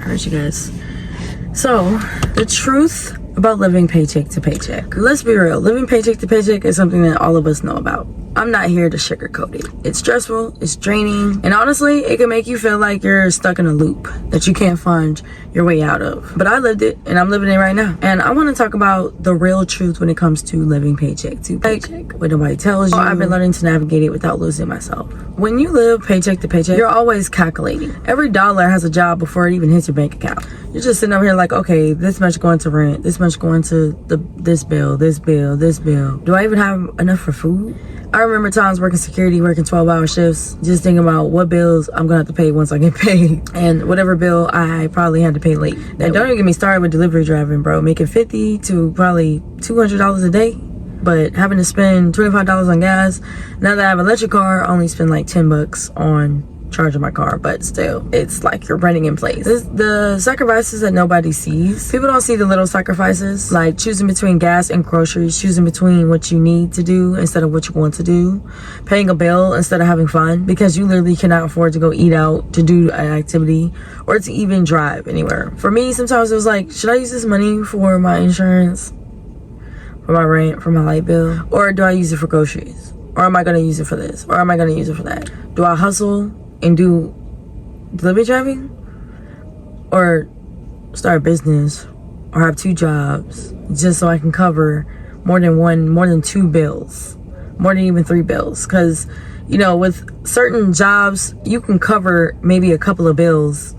Alright, you guys. So, the truth about living paycheck to paycheck. Let's be real. Living paycheck to paycheck is something that all of us know about. I'm not here to sugarcoat it. It's stressful, it's draining, and honestly, it can make you feel like you're stuck in a loop that you can't find your way out of. But I lived it, and I'm living it right now. And I want to talk about the real truth when it comes to living paycheck to paycheck. What nobody tells you. I've been learning to navigate it without losing myself. When you live paycheck to paycheck, you're always calculating. Every dollar has a job before it even hits your bank account. You're just sitting over here like, okay, this much going to rent, this much going to this bill, this bill, this bill. Do I even have enough for food? I remember times working security, working 12-hour shifts, just thinking about what bills I'm gonna have to pay once I get paid, and whatever bill I probably had to pay late. And don't even get me started with delivery driving, bro. Making $50 to probably $200 a day, but having to spend $25 on gas. Now that I have an electric car, I only spend like $10 on charging my car, but still, it's like you're running in place. The sacrifices that nobody sees. People don't see the little sacrifices, like choosing between gas and groceries, choosing between what you need to do instead of what you want to do, paying a bill instead of having fun, because you literally cannot afford to go eat out, to do an activity, or to even drive anywhere. For me, sometimes it was like, should I use this money for my insurance, for my rent, for my light bill, or do I use it for groceries? Or am I going to use it for this? Or am I going to use it for that? Do I hustle and do delivery driving, or start a business, or have 2 jobs just so I can cover more than 2 bills, more than even 3 bills? Because, you know, with certain jobs, you can cover maybe a couple of bills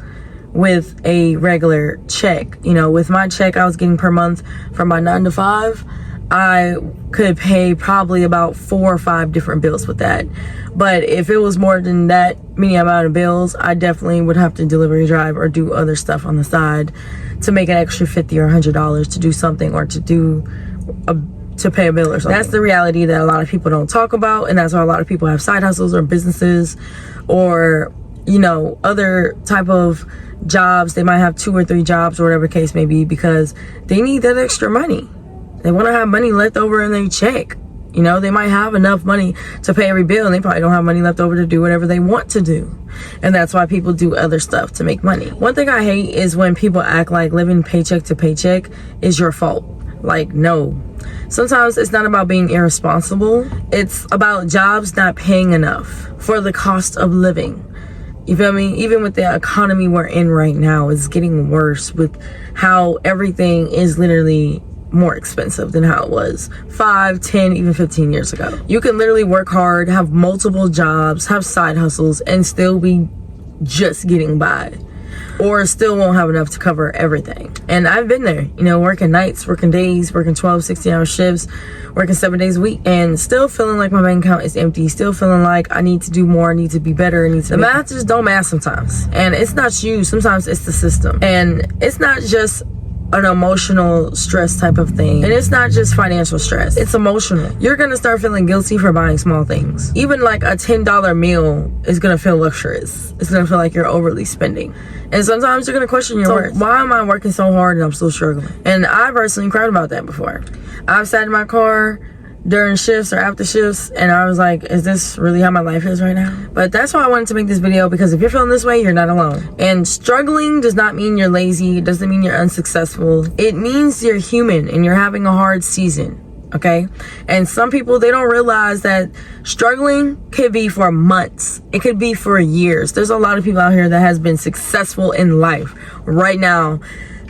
with a regular check. You know, with my check I was getting per month from my 9 to 5, I could pay probably about 4 or 5 different bills with that. But if it was more than that many amount of bills, I definitely would have to delivery drive or do other stuff on the side to make an extra $50 or $100 to do something, or to pay a bill or something. That's the reality that a lot of people don't talk about, and that's why a lot of people have side hustles or businesses, or, you know, other type of jobs. They might have 2 or 3 jobs or whatever the case may be, because they need that extra money. They want to have money left over in their check. You know, they might have enough money to pay every bill, and they probably don't have money left over to do whatever they want to do. And that's why people do other stuff to make money. One thing I hate is when people act like living paycheck to paycheck is your fault. Like, no. Sometimes it's not about being irresponsible. It's about jobs not paying enough for the cost of living. You feel me? Even with the economy we're in right now, it's getting worse with how everything is literally more expensive than how it was 5, 10, even 15 years ago. You can literally work hard, have multiple jobs, have side hustles, and still be just getting by, or still won't have enough to cover everything. And I've been there, you know, working nights, working days, working 12, 16-hour shifts, working 7 days a week, and still feeling like my bank account is empty, still feeling like I need to do more, I need to be better, the math just don't math sometimes. And it's not you, sometimes it's the system. And it's not just an emotional stress type of thing, and it's not just financial stress, it's emotional. You're gonna start feeling guilty for buying small things. Even like a $10 meal is gonna feel luxurious. It's gonna feel like you're overly spending, and sometimes you're gonna question your worth. Why am I working so hard and I'm still struggling? And I personally cried about that before. I've sat in my car during shifts or after shifts, and I was like, is this really how my life is right now? But that's why I wanted to make this video, because if you're feeling this way, you're not alone. And struggling does not mean you're lazy. It doesn't mean you're unsuccessful. It means you're human and you're having a hard season, okay? And some people, they don't realize that struggling could be for months. It could be for years. There's a lot of people out here that has been successful in life right now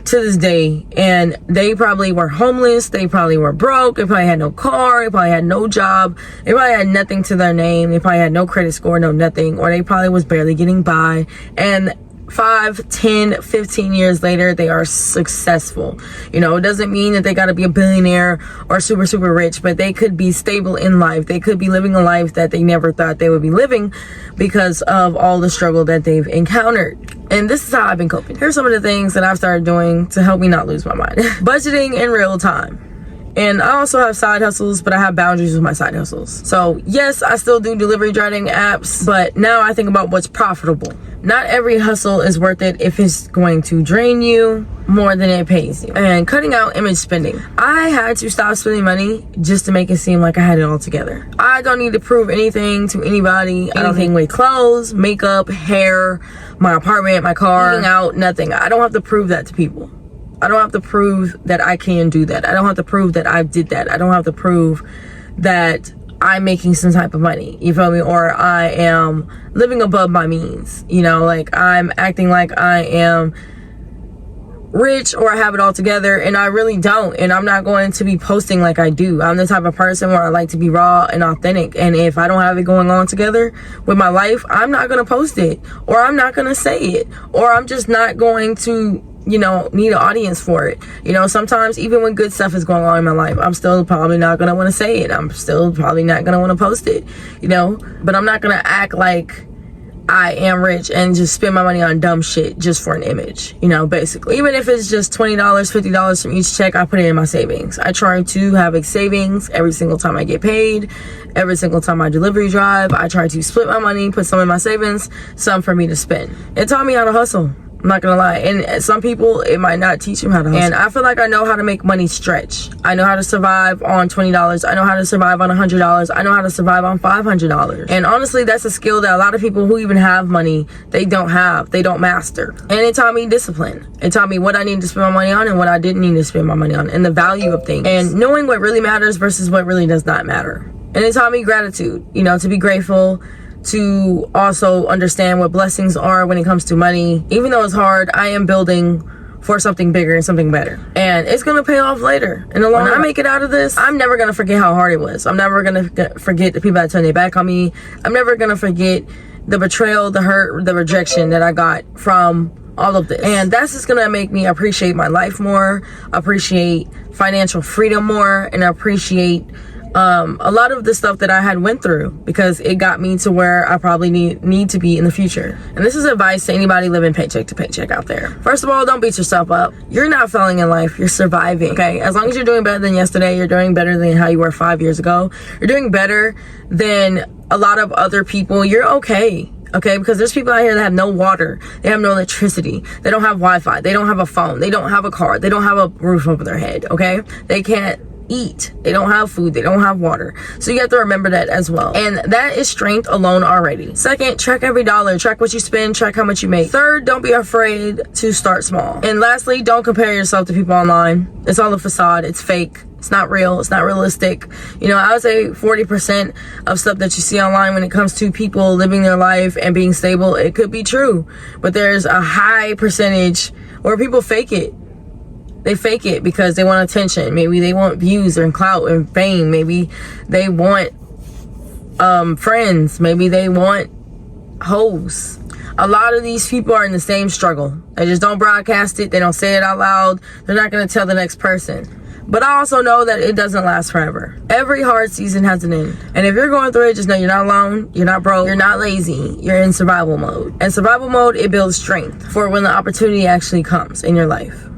to this day, and they probably were homeless, they probably were broke, they probably had no car, they probably had no job, they probably had nothing to their name, they probably had no credit score, no nothing, or they probably was barely getting by, and 5, 10, 15 years later, they are successful. You know, it doesn't mean that they got to be a billionaire or super, super rich, but they could be stable in life. They could be living a life that they never thought they would be living because of all the struggle that they've encountered. And this is how I've been coping. Here's some of the things that I've started doing to help me not lose my mind. Budgeting in real time. And I also have side hustles, but I have boundaries with my side hustles. So yes, I still do delivery driving apps, but now I think about what's profitable. Not every hustle is worth it if it's going to drain you more than it pays you. And cutting out image spending. I had to stop spending money just to make it seem like I had it all together. I don't need to prove anything to anybody. Anything with clothes, makeup, hair, my apartment, my car, eating out, nothing. I don't have to prove that to people. I don't have to prove that I can do that. I don't have to prove that I did that. I don't have to prove that I'm making some type of money, you feel me? Or I am living above my means, you know, like I'm acting like I am rich or I have it all together, and I really don't. And I'm not going to be posting like I do. I'm the type of person where I like to be raw and authentic, and if I don't have it going on together with my life, I'm not going to post it, or I'm not going to say it, or I'm just not going to, you know, need an audience for it. You know, sometimes even when good stuff is going on in my life, I'm still probably not gonna want to say it. I'm still probably not gonna want to post it, you know, but I'm not gonna act like I am rich and just spend my money on dumb shit just for an image, you know, basically. Even if it's just $20, $50 from each check, I put it in my savings. I try to have a savings every single time I get paid, every single time I delivery drive. I try to split my money, put some in my savings, some for me to spend. It taught me how to hustle. I'm not gonna lie. And some people, it might not teach them how to hustle. And I feel like I know how to make money stretch. I know how to survive on $20. I know how to survive on $100. I know how to survive on $500. And honestly, that's a skill that a lot of people who even have money, they don't have. They don't master. And it taught me discipline. It taught me what I needed to spend my money on and what I didn't need to spend my money on, and the value of things. And knowing what really matters versus what really does not matter. And it taught me gratitude, you know, to be grateful, to also understand what blessings are when it comes to money. Even though it's hard, I am building for something bigger and something better, and it's gonna pay off later. In the long run, when I make it out of this, I'm never gonna forget how hard it was. I'm never gonna forget the people that turned their back on me. I'm never gonna forget the betrayal, the hurt, the rejection that I got from all of this. And that's just gonna make me appreciate my life more, appreciate financial freedom more, and appreciate a lot of the stuff that I had went through, because it got me to where I probably need to be in the future. And this is advice to anybody living paycheck to paycheck out there. First of all, don't beat yourself up. You're not failing in life, you're surviving, okay? As long as you're doing better than yesterday, you're doing better than how you were 5 years ago, you're doing better than a lot of other people, you're okay. Okay, because there's people out here that have no water, they have no electricity, they don't have Wi-Fi, they don't have a phone, they don't have a car, they don't have a roof over their head, okay? They can't eat, they don't have food, they don't have water. So you have to remember that as well, and that is strength alone already. Second, track every dollar, track what you spend, track how much you make. Third, don't be afraid to start small. And lastly, don't compare yourself to people online. It's all a facade, it's fake, it's not real, it's not realistic. You know, I would say 40% of stuff that you see online when it comes to people living their life and being stable, it could be true, but there's a high percentage where people fake it. They fake it because they want attention. Maybe they want views and clout and fame. Maybe they want friends. Maybe they want hoes. A lot of these people are in the same struggle. They just don't broadcast it. They don't say it out loud. They're not going to tell the next person. But I also know that it doesn't last forever. Every hard season has an end. And if you're going through it, just know you're not alone. You're not broke. You're not lazy. You're in survival mode. And survival mode, it builds strength for when the opportunity actually comes in your life.